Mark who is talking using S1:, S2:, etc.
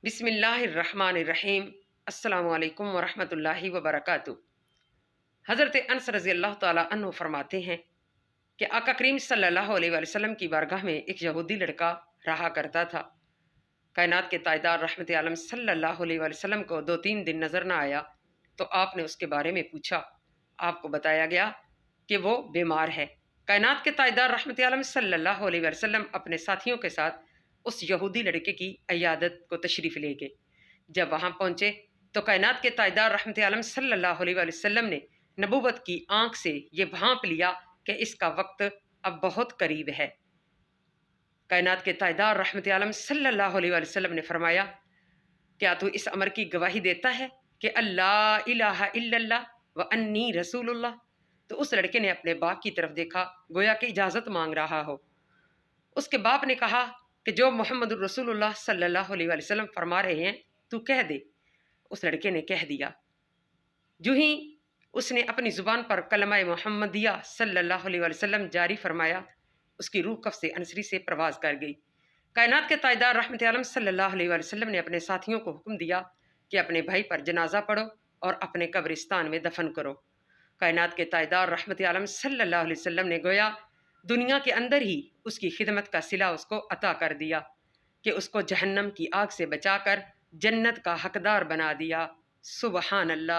S1: बिस्मिल्लाहिर्रहमानिर्रहीम। अस्सलाम वालेकुम वरहमतुल्लाहि वबरकातुह। हज़रत अनस रज़ी अल्लाह ताला अन्हु फरमाते हैं कि आका करीम सल्लल्लाहु अलैहि वसल्लम की बारगाह में एक यहूदी लड़का रहा करता था। कायनात के ताजदार रहमत आलम सल्लल्लाहु अलैहि वसल्लम को 2-3 दिन नजर न आया तो आपने उसके बारे में पूछा। आपको बताया गया कि वो बीमार है। कायनात के ताजदार रहमत आलम सल्लल्लाहु अलैहि वसल्लम अपने साथियों के साथ उस यहूदी लड़के की इयादत को तशरीफ़ ले गए। जब वहाँ पहुँचे तो कायनात के ताजदार रहमत आलम सल्लल्लाहु अलैहि वसल्लम ने नबूवत की आँख से ये भांप लिया कि इसका वक्त अब बहुत करीब है। कायनात के ताजदार रहमत आलम सल्लल्लाहु अलैहि वसल्लम ने फरमाया, क्या तू इस अमर की गवाही देता है कि अल्लाह इलाहा इल्लल्लाह व अन्नी रसूलुल्लाह? तो उस लड़के ने अपने बाप की तरफ देखा, गोया कि इजाज़त मांग रहा हो। उसके बाप ने कहा कि जो मोहम्मद रसूलुल्लाह सल्लल्लाहु अलैहि वसल्लम फरमा रहे हैं तू कह दे। उस लड़के ने कह दिया। जो ही उसने अपनी ज़ुबान पर कलमा मोहम्मदिया सल्लल्लाहु अलैहि वसल्लम जारी फरमाया, उसकी रूह कफ से अनसरी से प्रवास कर गई। कायनात के ताजदार रहमत आलम सल्लल्लाहु अलैहि वसल्लम ने अपने साथियों को हुक्म दिया कि अपने भाई पर जनाजा पढ़ो और अपने कब्रिस्तान में दफन करो। कायनात के ताजदार रहमत आलम सल्लल्लाहु अलैहि वसल्लम ने गोया दुनिया के अंदर ही उसकी खिदमत का सिला उसको अता कर दिया कि उसको जहन्नम की आग से बचाकर जन्नत का हकदार बना दिया। सुबहान अल्लाह।